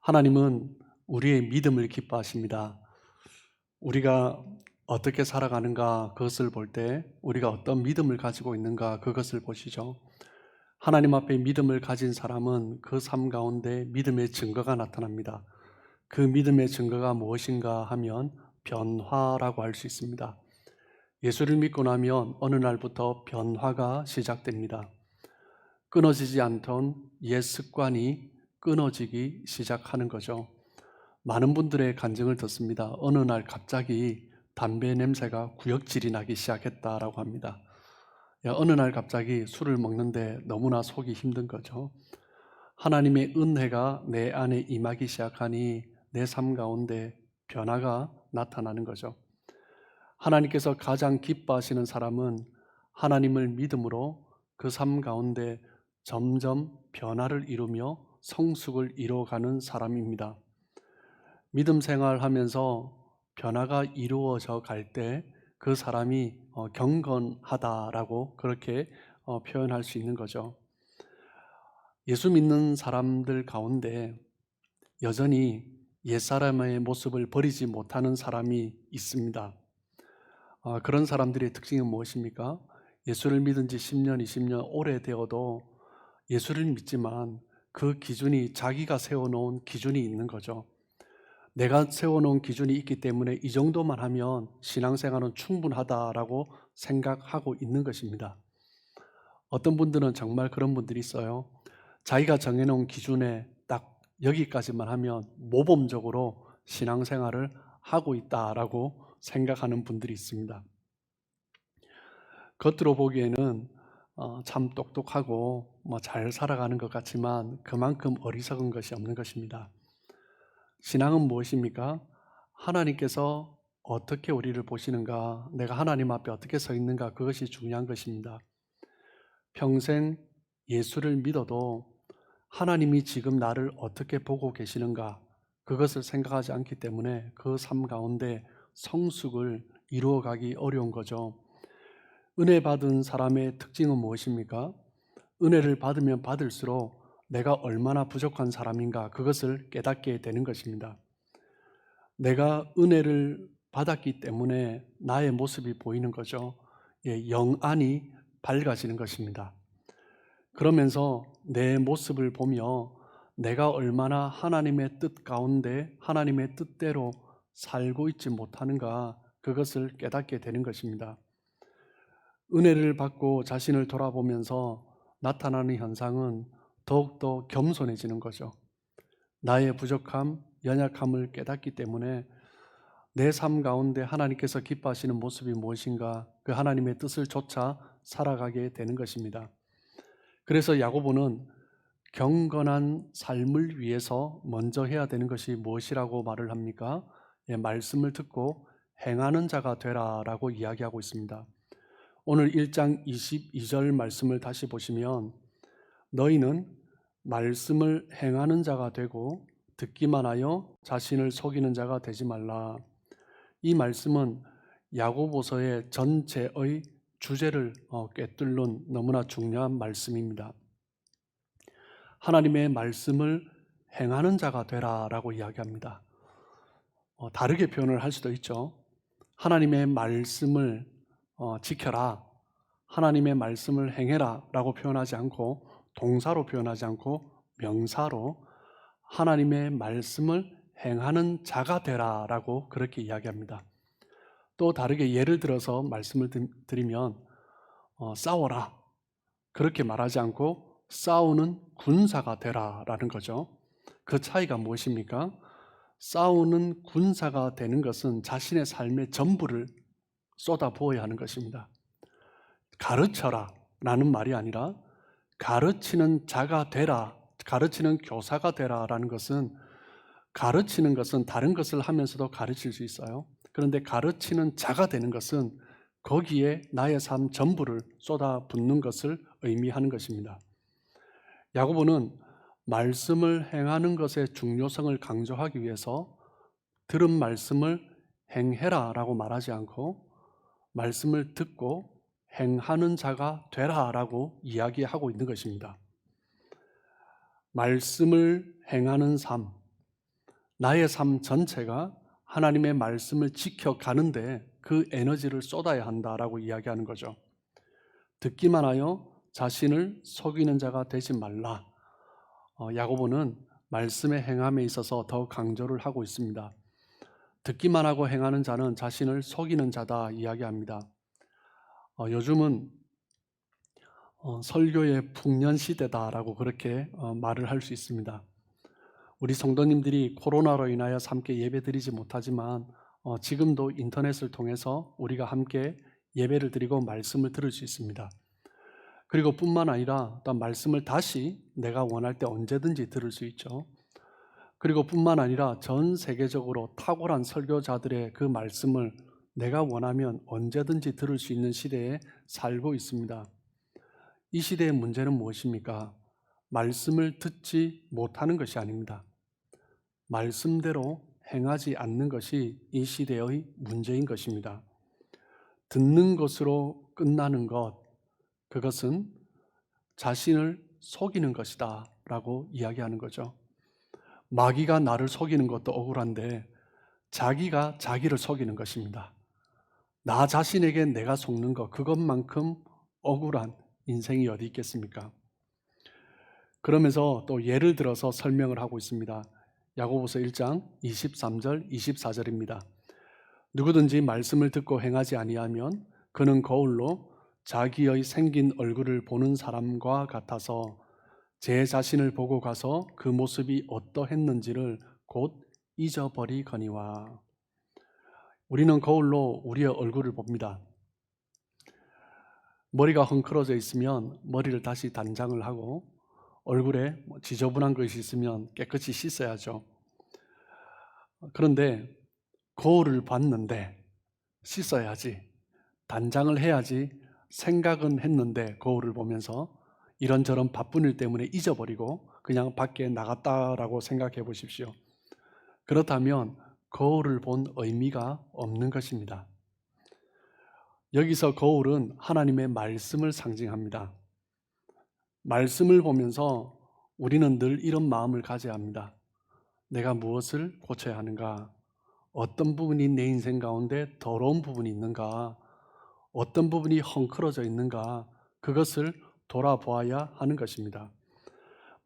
하나님은 우리의 믿음을 기뻐하십니다. 우리가 어떻게 살아가는가 그것을 볼 때 우리가 어떤 믿음을 가지고 있는가 그것을 보시죠. 하나님 앞에 믿음을 가진 사람은 그 삶 가운데 믿음의 증거가 나타납니다. 그 믿음의 증거가 무엇인가 하면 변화라고 할 수 있습니다. 예수를 믿고 나면 어느 날부터 변화가 시작됩니다. 끊어지지 않던 옛 습관이 끊어지기 시작하는 거죠. 많은 분들의 간증을 듣습니다. 어느 날 갑자기 담배 냄새가 구역질이 나기 시작했다라고 합니다. 어느 날 갑자기 술을 먹는데 너무나 속이 힘든 거죠. 하나님의 은혜가 내 안에 임하기 시작하니 내 삶 가운데 변화가 나타나는 거죠. 하나님께서 가장 기뻐하시는 사람은 하나님을 믿음으로 그 삶 가운데 점점 변화를 이루며 성숙을 이루어가는 사람입니다. 믿음 생활하면서 변화가 이루어져 갈 때 그 사람이 경건하다라고 그렇게 표현할 수 있는 거죠. 예수 믿는 사람들 가운데 여전히 옛사람의 모습을 버리지 못하는 사람이 있습니다. 그런 사람들의 특징은 무엇입니까? 예수를 믿은 지 10년, 20년 오래되어도 예수를 믿지만 그 기준이 자기가 세워놓은 기준이 있는 거죠. 내가 세워놓은 기준이 있기 때문에 이 정도만 하면 신앙생활은 충분하다라고 생각하고 있는 것입니다. 어떤 분들은 정말 그런 분들이 있어요. 자기가 정해놓은 기준에 딱 여기까지만 하면 모범적으로 신앙생활을 하고 있다라고 생각하는 분들이 있습니다. 겉으로 보기에는 참 똑똑하고 잘 살아가는 것 같지만 그만큼 어리석은 것이 없는 것입니다. 신앙은 무엇입니까? 하나님께서 어떻게 우리를 보시는가, 내가 하나님 앞에 어떻게 서 있는가, 그것이 중요한 것입니다. 평생 예수를 믿어도 하나님이 지금 나를 어떻게 보고 계시는가, 그것을 생각하지 않기 때문에 그 삶 가운데 성숙을 이루어가기 어려운 거죠. 은혜 받은 사람의 특징은 무엇입니까? 은혜를 받으면 받을수록 내가 얼마나 부족한 사람인가, 그것을 깨닫게 되는 것입니다. 내가 은혜를 받았기 때문에 나의 모습이 보이는 거죠. 영안이 밝아지는 것입니다. 그러면서 내 모습을 보며 내가 얼마나 하나님의 뜻 가운데 하나님의 뜻대로 살고 있지 못하는가, 그것을 깨닫게 되는 것입니다. 은혜를 받고 자신을 돌아보면서 나타나는 현상은 더욱더 겸손해지는 거죠. 나의 부족함, 연약함을 깨닫기 때문에 내 삶 가운데 하나님께서 기뻐하시는 모습이 무엇인가, 그 하나님의 뜻을 쫓아 살아가게 되는 것입니다. 그래서 야고보는 경건한 삶을 위해서 먼저 해야 되는 것이 무엇이라고 말을 합니까? 말씀을 듣고 행하는 자가 되라라고 이야기하고 있습니다. 오늘 1장 22절 말씀을 다시 보시면 너희는 말씀을 행하는 자가 되고 듣기만 하여 자신을 속이는 자가 되지 말라. 이 말씀은 야고보서의 전체의 주제를 꿰뚫는 너무나 중요한 말씀입니다. 하나님의 말씀을 행하는 자가 되라라고 이야기합니다. 다르게 표현을 할 수도 있죠. 하나님의 말씀을 지켜라, 하나님의 말씀을 행해라 라고 표현하지 않고, 동사로 표현하지 않고 명사로 하나님의 말씀을 행하는 자가 되라 라고 그렇게 이야기합니다. 또 다르게 예를 들어서 말씀을 드리면 싸워라, 그렇게 말하지 않고 싸우는 군사가 되라 라는 거죠. 그 차이가 무엇입니까? 싸우는 군사가 되는 것은 자신의 삶의 전부를 쏟아부어야 하는 것입니다. 가르쳐라 라는 말이 아니라 가르치는 자가 되라, 가르치는 교사가 되라 라는 것은, 가르치는 것은 다른 것을 하면서도 가르칠 수 있어요. 그런데 가르치는 자가 되는 것은 거기에 나의 삶 전부를 쏟아붓는 것을 의미하는 것입니다. 야고보는 말씀을 행하는 것의 중요성을 강조하기 위해서 들은 말씀을 행해라 라고 말하지 않고 말씀을 듣고 행하는 자가 되라 라고 이야기하고 있는 것입니다. 말씀을 행하는 삶, 나의 삶 전체가 하나님의 말씀을 지켜가는데 그 에너지를 쏟아야 한다라고 이야기하는 거죠. 듣기만 하여 자신을 속이는 자가 되지 말라. 야고보는 말씀의 행함에 있어서 더 강조를 하고 있습니다. 듣기만 하고 행하는 자는 자신을 속이는 자다 이야기합니다. 요즘은 설교의 풍년시대다라고 그렇게 말을 할 수 있습니다. 우리 성도님들이 코로나로 인하여 함께 예배드리지 못하지만 지금도 인터넷을 통해서 우리가 함께 예배를 드리고 말씀을 들을 수 있습니다. 그리고 뿐만 아니라 또 말씀을 다시 내가 원할 때 언제든지 들을 수 있죠. 그리고 뿐만 아니라 전 세계적으로 탁월한 설교자들의 그 말씀을 내가 원하면 언제든지 들을 수 있는 시대에 살고 있습니다. 이 시대의 문제는 무엇입니까? 말씀을 듣지 못하는 것이 아닙니다. 말씀대로 행하지 않는 것이 이 시대의 문제인 것입니다. 듣는 것으로 끝나는 것, 그것은 자신을 속이는 것이다 라고 이야기하는 거죠. 마귀가 나를 속이는 것도 억울한데 자기가 자기를 속이는 것입니다. 나 자신에게 내가 속는 것, 그것만큼 억울한 인생이 어디 있겠습니까? 그러면서 또 예를 들어서 설명을 하고 있습니다. 야고보서 1장 23절 24절입니다. 누구든지 말씀을 듣고 행하지 아니하면 그는 거울로 자기의 생긴 얼굴을 보는 사람과 같아서 제 자신을 보고 가서 그 모습이 어떠했는지를 곧 잊어버리거니와. 우리는 거울로 우리의 얼굴을 봅니다. 머리가 헝클어져 있으면 머리를 다시 단장을 하고 얼굴에 지저분한 것이 있으면 깨끗이 씻어야죠. 그런데 거울을 봤는데 씻어야지, 단장을 해야지 생각은 했는데 거울을 보면서 이런저런 바쁜 일 때문에 잊어버리고 그냥 밖에 나갔다라고 생각해 보십시오. 그렇다면 거울을 본 의미가 없는 것입니다. 여기서 거울은 하나님의 말씀을 상징합니다. 말씀을 보면서 우리는 늘 이런 마음을 가져야 합니다. 내가 무엇을 고쳐야 하는가? 어떤 부분이 내 인생 가운데 더러운 부분이 있는가? 어떤 부분이 헝클어져 있는가? 그것을 돌아보아야 하는 것입니다.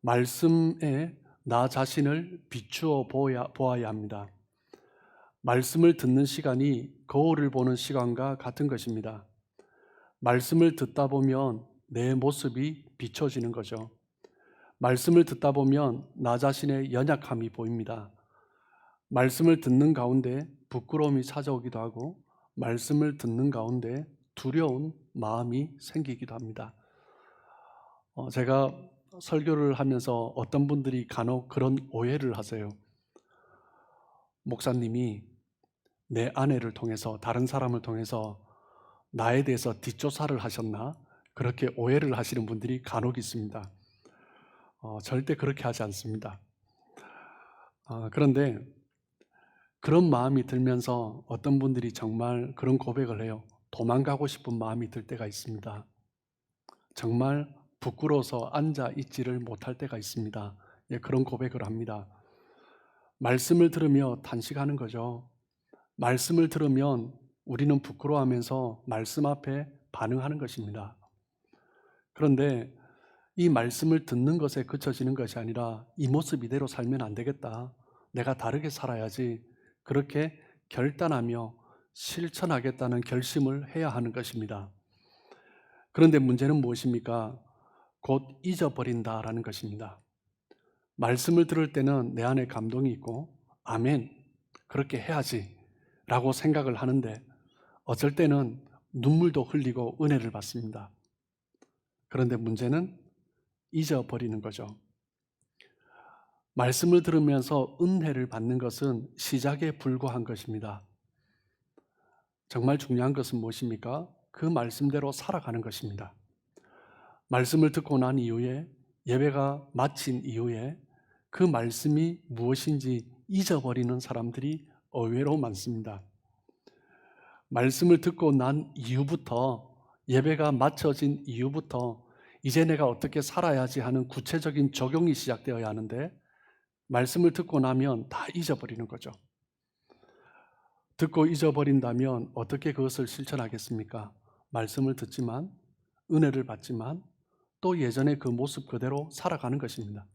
말씀에 나 자신을 비추어 보아야 합니다. 말씀을 듣는 시간이 거울을 보는 시간과 같은 것입니다. 말씀을 듣다 보면 내 모습이 비춰지는 거죠. 말씀을 듣다 보면 나 자신의 연약함이 보입니다. 말씀을 듣는 가운데 부끄러움이 찾아오기도 하고 말씀을 듣는 가운데 두려운 마음이 생기기도 합니다. 제가 설교를 하면서 어떤 분들이 간혹 그런 오해를 하세요. 목사님이 내 아내를 통해서, 다른 사람을 통해서 나에 대해서 뒷조사를 하셨나? 그렇게 오해를 하시는 분들이 간혹 있습니다. 절대 그렇게 하지 않습니다. 그런데 그런 마음이 들면서 어떤 분들이 정말 그런 고백을 해요. 도망가고 싶은 마음이 들 때가 있습니다. 정말 부끄러워서 앉아 있지를 못할 때가 있습니다. 그런 고백을 합니다. 말씀을 들으며 탄식하는 거죠. 말씀을 들으면 우리는 부끄러워하면서 말씀 앞에 반응하는 것입니다. 그런데 이 말씀을 듣는 것에 그쳐지는 것이 아니라 이 모습 이대로 살면 안 되겠다. 내가 다르게 살아야지. 그렇게 결단하며 실천하겠다는 결심을 해야 하는 것입니다. 그런데 문제는 무엇입니까? 곧 잊어버린다라는 것입니다. 말씀을 들을 때는 내 안에 감동이 있고 아멘, 그렇게 해야지 라고 생각을 하는데 어쩔 때는 눈물도 흘리고 은혜를 받습니다. 그런데 문제는 잊어버리는 거죠. 말씀을 들으면서 은혜를 받는 것은 시작에 불과한 것입니다. 정말 중요한 것은 무엇입니까? 그 말씀대로 살아가는 것입니다. 말씀을 듣고 난 이후에, 예배가 마친 이후에 그 말씀이 무엇인지 잊어버리는 사람들이 의외로 많습니다. 말씀을 듣고 난 이후부터, 예배가 마쳐진 이후부터 이제 내가 어떻게 살아야지 하는 구체적인 적용이 시작되어야 하는데 말씀을 듣고 나면 다 잊어버리는 거죠. 듣고 잊어버린다면 어떻게 그것을 실천하겠습니까? 말씀을 듣지만, 은혜를 받지만 또 예전의 그 모습 그대로 살아가는 것입니다.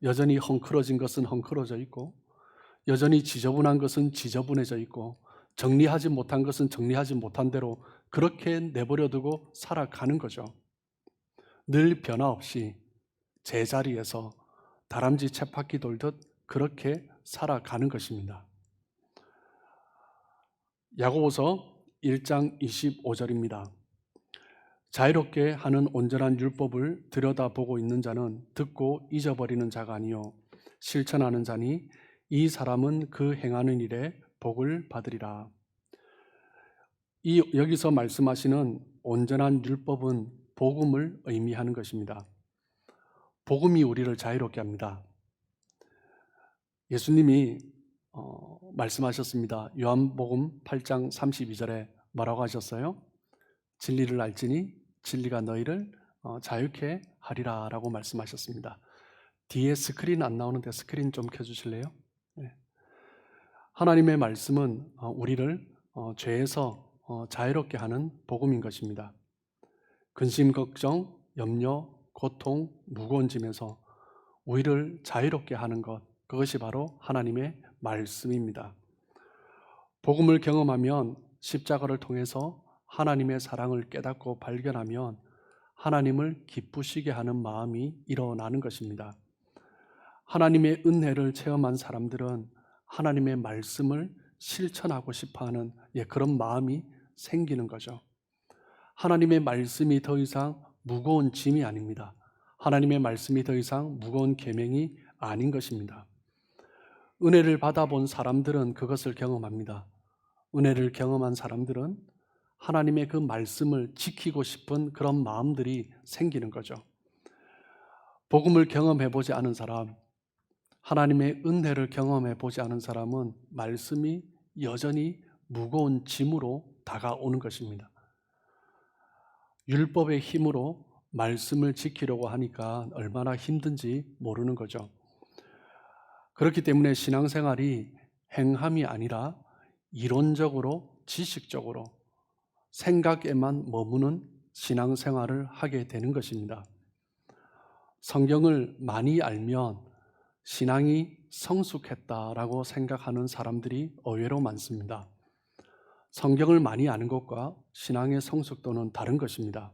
여전히 헝클어진 것은 헝클어져 있고, 여전히 지저분한 것은 지저분해져 있고, 정리하지 못한 것은 정리하지 못한 대로 그렇게 내버려 두고 살아가는 거죠. 늘 변화 없이 제자리에서 다람쥐 쳇바퀴 돌듯 그렇게 살아가는 것입니다. 야고보서 1장 25절입니다. 자유롭게 하는 온전한 율법을 들여다보고 있는 자는 듣고 잊어버리는 자가 아니요 실천하는 자니 이 사람은 그 행하는 일에 복을 받으리라. 여기서 말씀하시는 온전한 율법은 복음을 의미하는 것입니다. 복음이 우리를 자유롭게 합니다. 예수님이 말씀하셨습니다. 요한복음 8장 32절에 뭐라고 하셨어요? 진리를 알지니 진리가 너희를 자유케 하리라 라고 말씀하셨습니다. 뒤에 스크린 안 나오는데 스크린 좀 켜주실래요? 네. 하나님의 말씀은 우리를 죄에서 자유롭게 하는 복음인 것입니다. 근심, 걱정, 염려, 고통, 무거운 짐에서 우리를 자유롭게 하는 것, 그것이 바로 하나님의 말씀입니다. 복음을 경험하면 십자가를 통해서 하나님의 사랑을 깨닫고 발견하면 하나님을 기쁘시게 하는 마음이 일어나는 것입니다. 하나님의 은혜를 체험한 사람들은 하나님의 말씀을 실천하고 싶어하는 그런 마음이 생기는 거죠. 하나님의 말씀이 더 이상 무거운 짐이 아닙니다. 하나님의 말씀이 더 이상 무거운 계명이 아닌 것입니다. 은혜를 받아본 사람들은 그것을 경험합니다. 은혜를 경험한 사람들은 하나님의 그 말씀을 지키고 싶은 그런 마음들이 생기는 거죠. 복음을 경험해보지 않은 사람, 하나님의 은혜를 경험해보지 않은 사람은 말씀이 여전히 무거운 짐으로 다가오는 것입니다. 율법의 힘으로 말씀을 지키려고 하니까 얼마나 힘든지 모르는 거죠. 그렇기 때문에 신앙생활이 행함이 아니라 이론적으로, 지식적으로, 생각에만 머무는 신앙생활을 하게 되는 것입니다. 성경을 많이 알면 신앙이 성숙했다라고 생각하는 사람들이 의외로 많습니다. 성경을 많이 아는 것과 신앙의 성숙도는 다른 것입니다.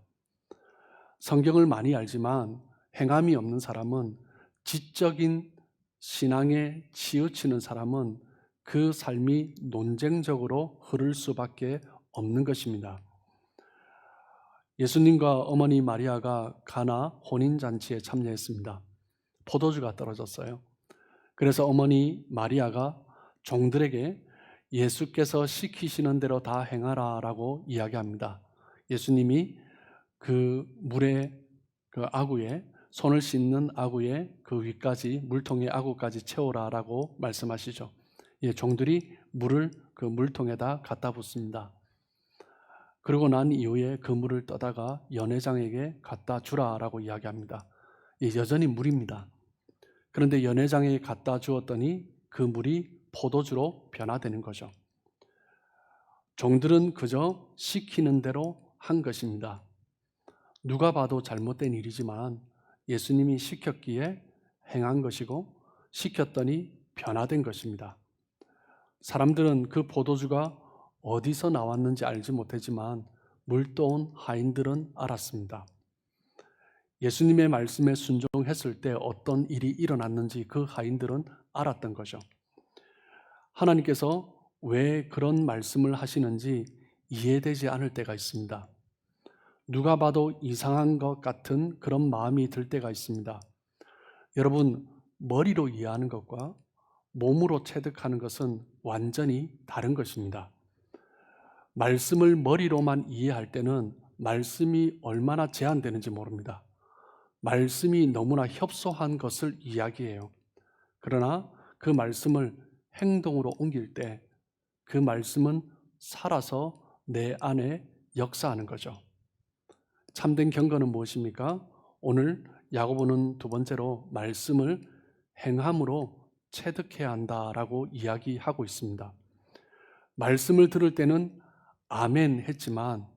성경을 많이 알지만 행함이 없는 사람은, 지적인 신앙에 치우치는 사람은 그 삶이 논쟁적으로 흐를 수밖에 없는 것입니다. 예수님과 어머니 마리아가 가나 혼인잔치에 참여했습니다. 포도주가 떨어졌어요. 그래서 어머니 마리아가 종들에게 예수께서 시키시는 대로 다 행하라 라고 이야기합니다. 예수님이 그 물에, 그 아구에, 손을 씻는 아구에 그 위까지, 물통의 아구까지 채우라 라고 말씀하시죠. 종들이 물을 그 물통에다 갖다 붓습니다. 그러고 난 이후에 그 물을 떠다가 연회장에게 갖다 주라 라고 이야기합니다. 여전히 물입니다. 그런데 연회장에게 갖다 주었더니 그 물이 포도주로 변화되는 거죠. 종들은 그저 시키는 대로 한 것입니다. 누가 봐도 잘못된 일이지만 예수님이 시켰기에 행한 것이고, 시켰더니 변화된 것입니다. 사람들은 그 포도주가 어디서 나왔는지 알지 못했지만 물도온 하인들은 알았습니다. 예수님의 말씀에 순종했을 때 어떤 일이 일어났는지 그 하인들은 알았던 거죠. 하나님께서 왜 그런 말씀을 하시는지 이해되지 않을 때가 있습니다. 누가 봐도 이상한 것 같은 그런 마음이 들 때가 있습니다. 여러분, 머리로 이해하는 것과 몸으로 체득하는 것은 완전히 다른 것입니다. 말씀을 머리로만 이해할 때는 말씀이 얼마나 제한되는지 모릅니다. 말씀이 너무나 협소한 것을 이야기해요. 그러나 그 말씀을 행동으로 옮길 때 그 말씀은 살아서 내 안에 역사하는 거죠. 참된 경건은 무엇입니까? 오늘 야고보는 두 번째로 말씀을 행함으로 체득해야 한다라고 이야기하고 있습니다. 말씀을 들을 때는 아멘 했지만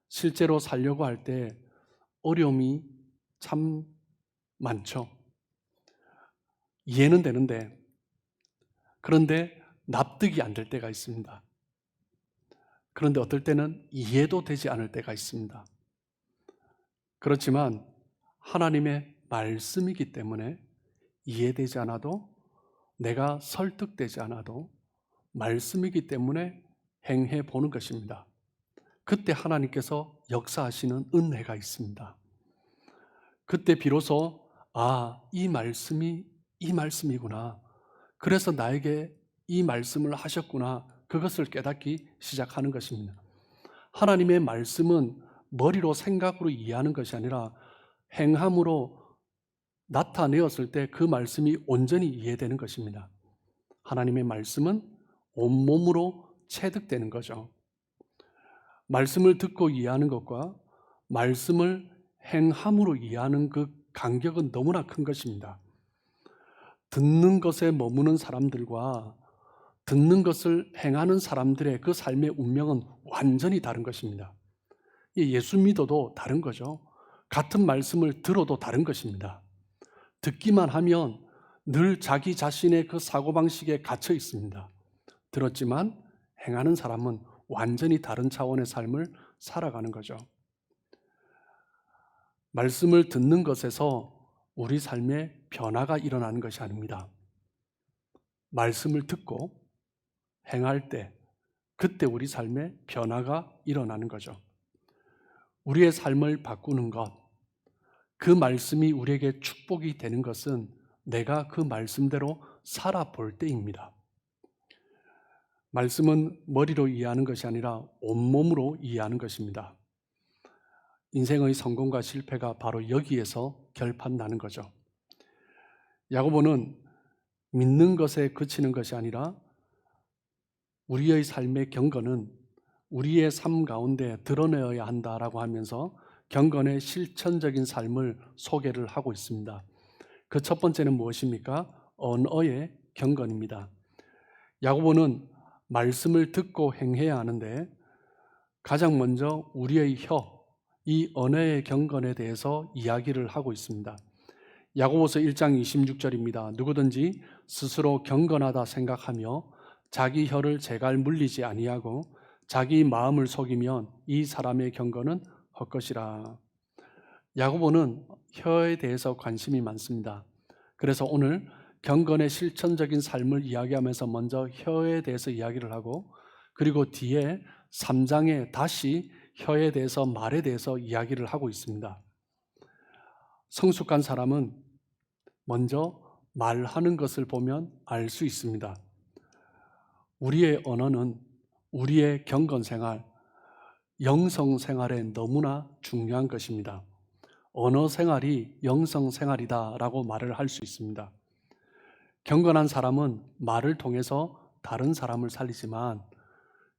실제로 살려고 할 때 어려움이 참 많죠. 이해는 되는데, 그런데 납득이 안 될 때가 있습니다. 그런데 어떨 때는 이해도 되지 않을 때가 있습니다. 그렇지만 하나님의 말씀이기 때문에 이해되지 않아도, 내가 설득되지 않아도 말씀이기 때문에 행해 보는 것입니다. 그때 하나님께서 역사하시는 은혜가 있습니다. 그때 비로소 이 말씀이 이 말씀이구나, 그래서 나에게 이 말씀을 하셨구나, 그것을 깨닫기 시작하는 것입니다. 하나님의 말씀은 머리로 생각으로 이해하는 것이 아니라 행함으로 나타내었을 때 그 말씀이 온전히 이해되는 것입니다. 하나님의 말씀은 온몸으로 체득되는 거죠. 말씀을 듣고 이해하는 것과 말씀을 행함으로 이해하는 그 간격은 너무나 큰 것입니다. 듣는 것에 머무는 사람들과 듣는 것을 행하는 사람들의 그 삶의 운명은 완전히 다른 것입니다. 예수 믿어도 다른 거죠. 같은 말씀을 들어도 다른 것입니다. 듣기만 하면 늘 자기 자신의 그 사고방식에 갇혀 있습니다. 들었지만 행하는 사람은 완전히 다른 차원의 삶을 살아가는 거죠. 말씀을 듣는 것에서 우리 삶에 변화가 일어나는 것이 아닙니다. 말씀을 듣고 행할 때, 그때 우리 삶에 변화가 일어나는 거죠. 우리의 삶을 바꾸는 것, 그 말씀이 우리에게 축복이 되는 것은 내가 그 말씀대로 살아볼 때입니다. 말씀은 머리로 이해하는 것이 아니라 온몸으로 이해하는 것입니다. 인생의 성공과 실패가 바로 여기에서 결판나는 거죠. 야고보는 믿는 것에 그치는 것이 아니라 우리의 삶의 경건은 우리의 삶 가운데 드러내어야 한다라고 하면서 경건의 실천적인 삶을 소개를 하고 있습니다. 그 첫 번째는 무엇입니까? 언어의 경건입니다. 야고보는 말씀을 듣고 행해야 하는데 가장 먼저 우리의 혀, 이 언어의 경건에 대해서 이야기를 하고 있습니다. 야고보서 1장 26절입니다. 누구든지 스스로 경건하다 생각하며 자기 혀를 제갈 물리지 아니하고 자기 마음을 속이면 이 사람의 경건은 헛것이라. 야고보는 혀에 대해서 관심이 많습니다. 그래서 오늘 경건의 실천적인 삶을 이야기하면서 먼저 혀에 대해서 이야기를 하고, 그리고 뒤에 3장에 다시 혀에 대해서, 말에 대해서 이야기를 하고 있습니다. 성숙한 사람은 먼저 말하는 것을 보면 알 수 있습니다. 우리의 언어는 우리의 경건 생활, 영성 생활에 너무나 중요한 것입니다. 언어 생활이 영성 생활이다라고 말을 할 수 있습니다. 경건한 사람은 말을 통해서 다른 사람을 살리지만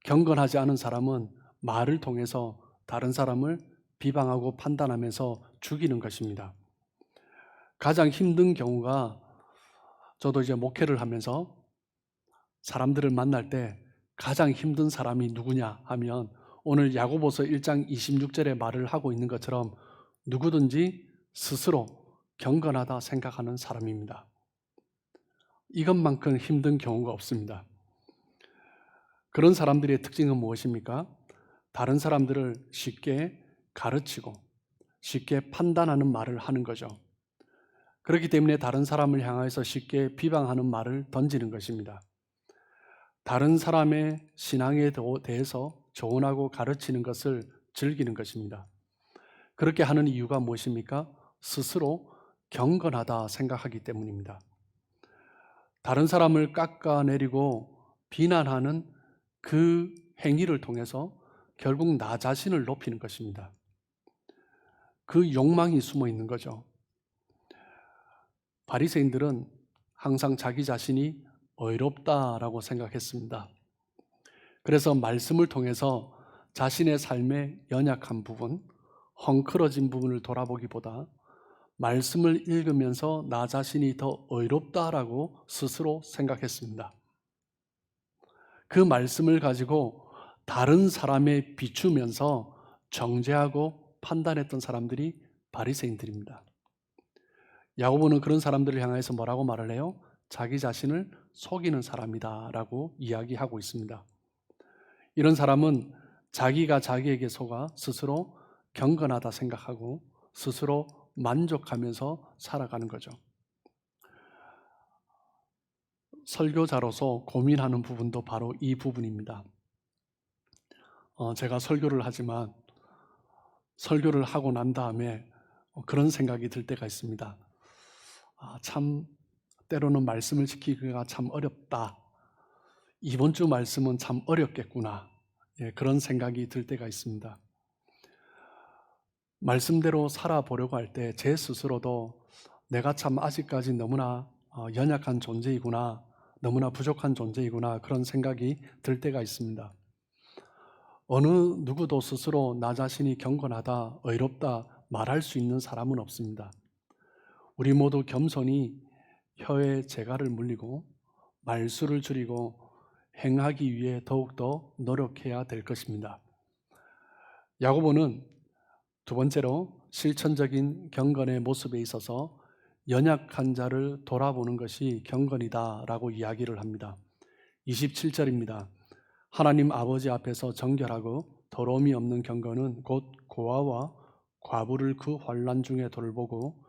경건하지 않은 사람은 말을 통해서 다른 사람을 비방하고 판단하면서 죽이는 것입니다. 가장 힘든 경우가, 저도 이제 목회를 하면서 사람들을 만날 때 가장 힘든 사람이 누구냐 하면 오늘 야고보서 1장 26절의 말을 하고 있는 것처럼 누구든지 스스로 경건하다 생각하는 사람입니다. 이것만큼 힘든 경우가 없습니다. 그런 사람들의 특징은 무엇입니까? 다른 사람들을 쉽게 가르치고 쉽게 판단하는 말을 하는 거죠. 그렇기 때문에 다른 사람을 향해서 쉽게 비방하는 말을 던지는 것입니다. 다른 사람의 신앙에 대해서 조언하고 가르치는 것을 즐기는 것입니다. 그렇게 하는 이유가 무엇입니까? 스스로 경건하다 생각하기 때문입니다. 다른 사람을 깎아내리고 비난하는 그 행위를 통해서 결국 나 자신을 높이는 것입니다. 그 욕망이 숨어 있는 거죠. 바리새인들은 항상 자기 자신이 어이롭다라고 생각했습니다. 그래서 말씀을 통해서 자신의 삶의 연약한 부분, 헝클어진 부분을 돌아보기보다 말씀을 읽으면서 나 자신이 더 의롭다라고 스스로 생각했습니다. 그 말씀을 가지고 다른 사람에 비추면서 정죄하고 판단했던 사람들이 바리새인들입니다. 야고보는 그런 사람들을 향해서 뭐라고 말을 해요? 자기 자신을 속이는 사람이다라고 이야기하고 있습니다. 이런 사람은 자기가 자기에게 속아 스스로 경건하다 생각하고 스스로 만족하면서 살아가는 거죠. 설교자로서 고민하는 부분도 바로 이 부분입니다. 제가 설교를 하지만 설교를 하고 난 다음에 그런 생각이 들 때가 있습니다. 참 때로는 말씀을 지키기가 참 어렵다. 이번 주 말씀은 참 어렵겠구나. 그런 생각이 들 때가 있습니다. 말씀대로 살아보려고 할 때 제 스스로도 내가 참 아직까지 너무나 연약한 존재이구나, 너무나 부족한 존재이구나 그런 생각이 들 때가 있습니다. 어느 누구도 스스로 나 자신이 경건하다, 의롭다 말할 수 있는 사람은 없습니다. 우리 모두 겸손히 혀에 재갈을 물리고 말수를 줄이고 행하기 위해 더욱더 노력해야 될 것입니다. 야고보는 두 번째로 실천적인 경건의 모습에 있어서 연약한 자를 돌아보는 것이 경건이다라고 이야기를 합니다. 27절입니다. 하나님 아버지 앞에서 정결하고 더러움이 없는 경건은 곧 고아와 과부를 그 환난 중에 돌보고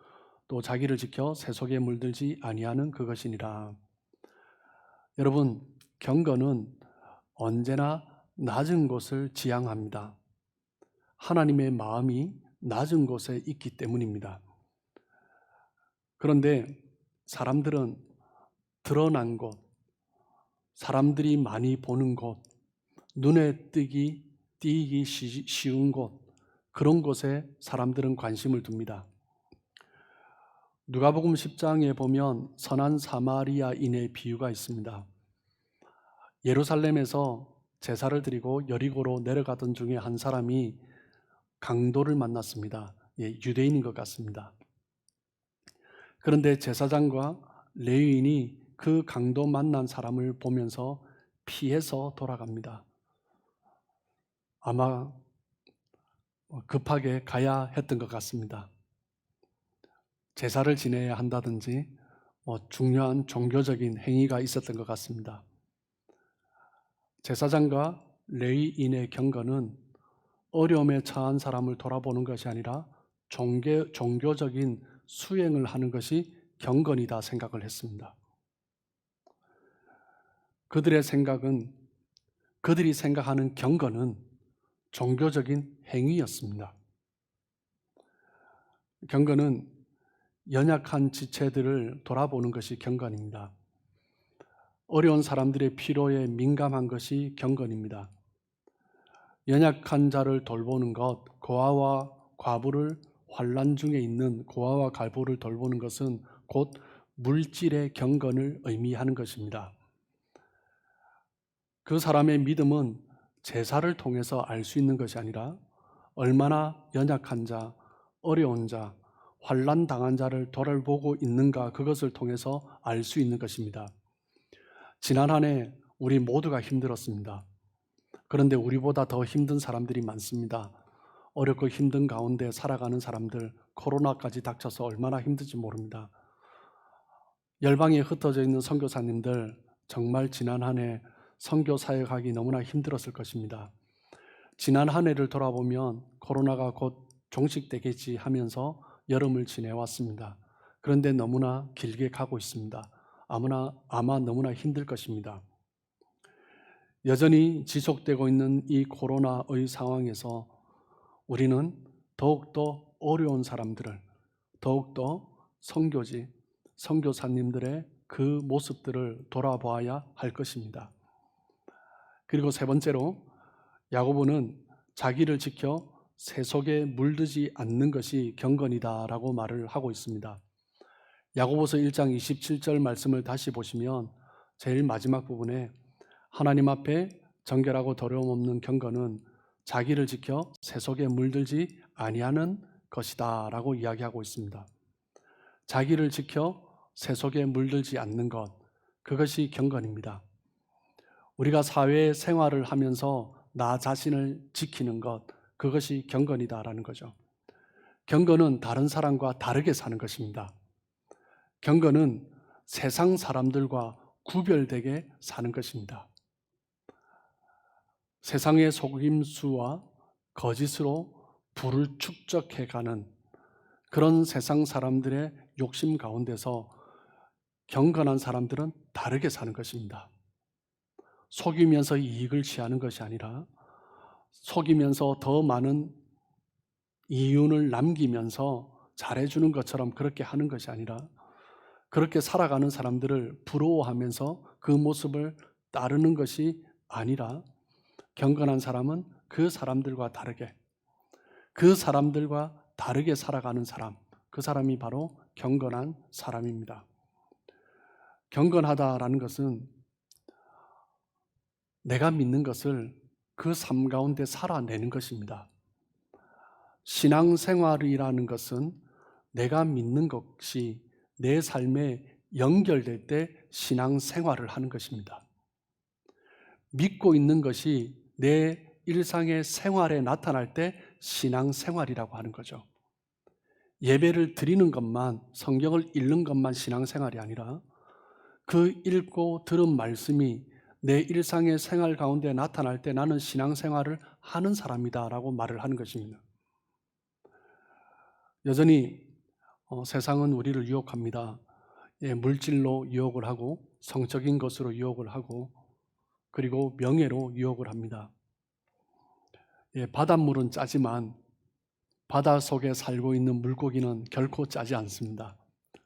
또 자기를 지켜 세속에 물들지 아니하는 그것이니라. 여러분, 경건은 언제나 낮은 곳을 지향합니다. 하나님의 마음이 낮은 곳에 있기 때문입니다. 그런데 사람들은 드러난 곳, 사람들이 많이 보는 곳, 눈에 띄기 쉬운 곳, 그런 곳에 사람들은 관심을 둡니다. 누가복음 10장에 보면 선한 사마리아인의 비유가 있습니다. 예루살렘에서 제사를 드리고 여리고로 내려가던 중에 한 사람이 강도를 만났습니다. 유대인인 것 같습니다. 그런데 제사장과 레위인이 그 강도 만난 사람을 보면서 피해서 돌아갑니다. 아마 급하게 가야 했던 것 같습니다. 제사를 지내야 한다든지 중요한 종교적인 행위가 있었던 것 같습니다. 제사장과 레위인의 경건은 어려움에 처한 사람을 돌아보는 것이 아니라 종교적인 수행을 하는 것이 경건이다 생각을 했습니다. 그들이 생각하는 경건은 종교적인 행위였습니다. 경건은 연약한 지체들을 돌아보는 것이 경건입니다. 어려운 사람들의 필요에 민감한 것이 경건입니다. 연약한 자를 돌보는 것, 고아와 과부를 환난 중에 있는 고아와 과부를 돌보는 것은 곧 물질의 경건을 의미하는 것입니다. 그 사람의 믿음은 제사를 통해서 알 수 있는 것이 아니라 얼마나 연약한 자, 어려운 자, 환난 당한 자를 돌아보고 있는가 그것을 통해서 알 수 있는 것입니다. 지난 한 해 우리 모두가 힘들었습니다. 그런데 우리보다 더 힘든 사람들이 많습니다. 어렵고 힘든 가운데 살아가는 사람들, 코로나까지 닥쳐서 얼마나 힘든지 모릅니다. 열방에 흩어져 있는 선교사님들 정말 지난 한 해 선교 사역하기 너무나 힘들었을 것입니다. 지난 한 해를 돌아보면 코로나가 곧 종식되겠지 하면서 여름을 지내왔습니다. 그런데 너무나 길게 가고 있습니다. 아마 너무나 힘들 것입니다. 여전히 지속되고 있는 이 코로나의 상황에서 우리는 더욱더 어려운 사람들을, 더욱더 선교지, 선교사님들의 그 모습들을 돌아보아야 할 것입니다. 그리고 세 번째로 야고보는 자기를 지켜 세속에 물들지 않는 것이 경건이다라고 말을 하고 있습니다. 야고보서 1장 27절 말씀을 다시 보시면 제일 마지막 부분에 하나님 앞에 정결하고 더러움 없는 경건은 자기를 지켜 세속에 물들지 아니하는 것이다 라고 이야기하고 있습니다. 자기를 지켜 세속에 물들지 않는 것, 그것이 경건입니다. 우리가 사회 생활을 하면서 나 자신을 지키는 것, 그것이 경건이다라는 거죠. 경건은 다른 사람과 다르게 사는 것입니다. 경건은 세상 사람들과 구별되게 사는 것입니다. 세상의 속임수와 거짓으로 부를 축적해가는 그런 세상 사람들의 욕심 가운데서 경건한 사람들은 다르게 사는 것입니다. 속이면서 이익을 취하는 것이 아니라 속이면서 더 많은 이윤을 남기면서 잘해주는 것처럼 그렇게 하는 것이 아니라 그렇게 살아가는 사람들을 부러워하면서 그 모습을 따르는 것이 아니라 경건한 사람은 그 사람들과 다르게 살아가는 사람, 그 사람이 바로 경건한 사람입니다. 경건하다라는 것은 내가 믿는 것을 그 삶 가운데 살아내는 것입니다. 신앙생활이라는 것은 내가 믿는 것이 내 삶에 연결될 때 신앙생활을 하는 것입니다. 믿고 있는 것이 내 일상의 생활에 나타날 때 신앙생활이라고 하는 거죠. 예배를 드리는 것만, 성경을 읽는 것만 신앙생활이 아니라 그 읽고 들은 말씀이 내 일상의 생활 가운데 나타날 때 나는 신앙생활을 하는 사람이다라고 말을 하는 것입니다. 여전히 세상은 우리를 유혹합니다. 물질로 유혹을 하고 성적인 것으로 유혹을 하고 그리고 명예로 유혹을 합니다. 바닷물은 짜지만 바다 속에 살고 있는 물고기는 결코 짜지 않습니다.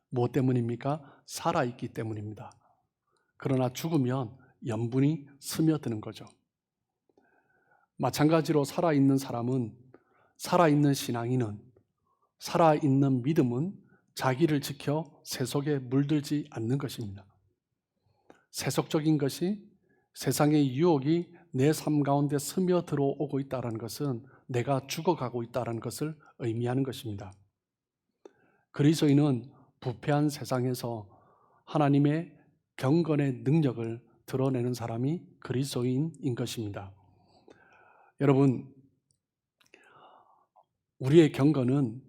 무엇 때문입니까? 살아있기 때문입니다. 그러나 죽으면 염분이 스며드는 거죠. 마찬가지로 살아있는 사람은, 살아있는 신앙인은, 살아있는 믿음은 자기를 지켜 세속에 물들지 않는 것입니다. 세속적인 것이, 세상의 유혹이 내 삶 가운데 스며들어오고 있다는 것은 내가 죽어가고 있다는 것을 의미하는 것입니다. 그리스도인은 부패한 세상에서 하나님의 경건의 능력을 드러내는 사람이 그리스도인인 것입니다. 여러분, 우리의 경건은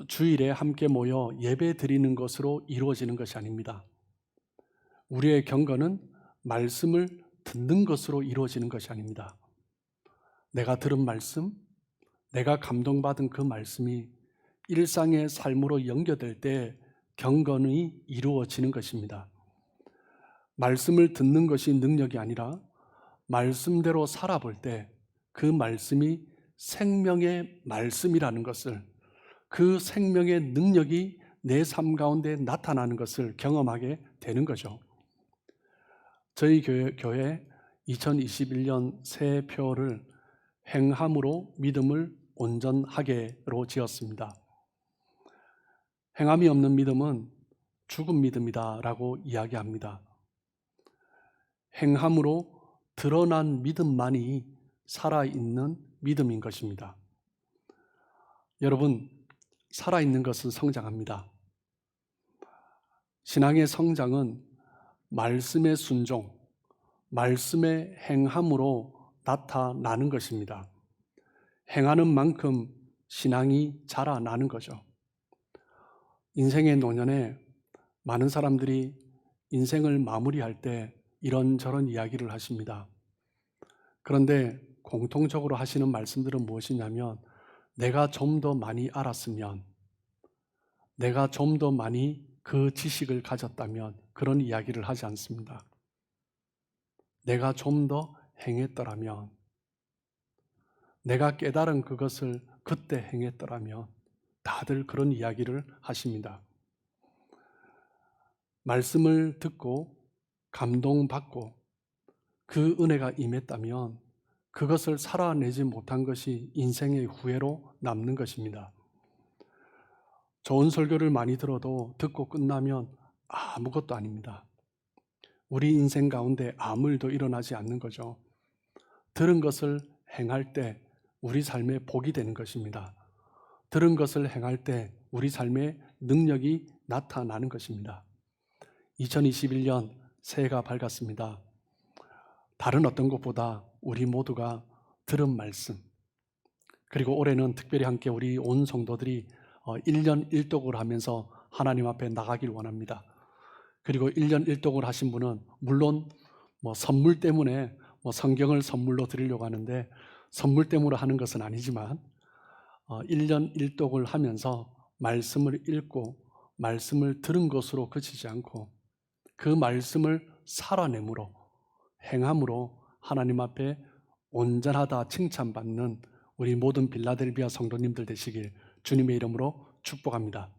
주일에 함께 모여 예배 드리는 것으로 이루어지는 것이 아닙니다. 우리의 경건은 말씀을 듣는 것으로 이루어지는 것이 아닙니다. 내가 들은 말씀, 내가 감동받은 그 말씀이 일상의 삶으로 연결될 때 경건이 이루어지는 것입니다. 말씀을 듣는 것이 능력이 아니라 말씀대로 살아볼 때 그 말씀이 생명의 말씀이라는 것을, 그 생명의 능력이 내 삶 가운데 나타나는 것을 경험하게 되는 거죠. 저희 교회 2021년 새해표를 행함으로 믿음을 온전하게로 지었습니다. 행함이 없는 믿음은 죽은 믿음이다 라고 이야기합니다. 행함으로 드러난 믿음만이 살아있는 믿음인 것입니다. 여러분, 살아있는 것은 성장합니다. 신앙의 성장은 말씀의 순종, 말씀의 행함으로 나타나는 것입니다. 행하는 만큼 신앙이 자라나는 거죠. 인생의 노년에 많은 사람들이 인생을 마무리할 때 이런저런 이야기를 하십니다. 그런데 공통적으로 하시는 말씀들은 무엇이냐면 내가 좀 더 많이 알았으면, 내가 좀 더 많이 그 지식을 가졌다면 그런 이야기를 하지 않습니다. 내가 좀 더 행했더라면, 내가 깨달은 그것을 그때 행했더라면, 다들 그런 이야기를 하십니다. 말씀을 듣고 감동받고 그 은혜가 임했다면 그것을 살아내지 못한 것이 인생의 후회로 남는 것입니다. 좋은 설교를 많이 들어도 듣고 끝나면 아무것도 아닙니다. 우리 인생 가운데 아무 일도 일어나지 않는 거죠. 들은 것을 행할 때 우리 삶에 복이 되는 것입니다. 들은 것을 행할 때 우리 삶에 능력이 나타나는 것입니다. 2021년 새해가 밝았습니다. 다른 어떤 것보다 우리 모두가 들은 말씀, 그리고 올해는 특별히 함께 우리 온 성도들이 1년 1독을 하면서 하나님 앞에 나가길 원합니다. 그리고 1년 1독을 하신 분은 물론 선물 때문에 성경을 선물로 드리려고 하는데, 선물 때문에 하는 것은 아니지만 1년 1독을 하면서 말씀을 읽고 말씀을 들은 것으로 그치지 않고 그 말씀을 살아내므로, 행함으로 하나님 앞에 온전하다 칭찬받는 우리 모든 빌라델비아 성도님들 되시길 주님의 이름으로 축복합니다.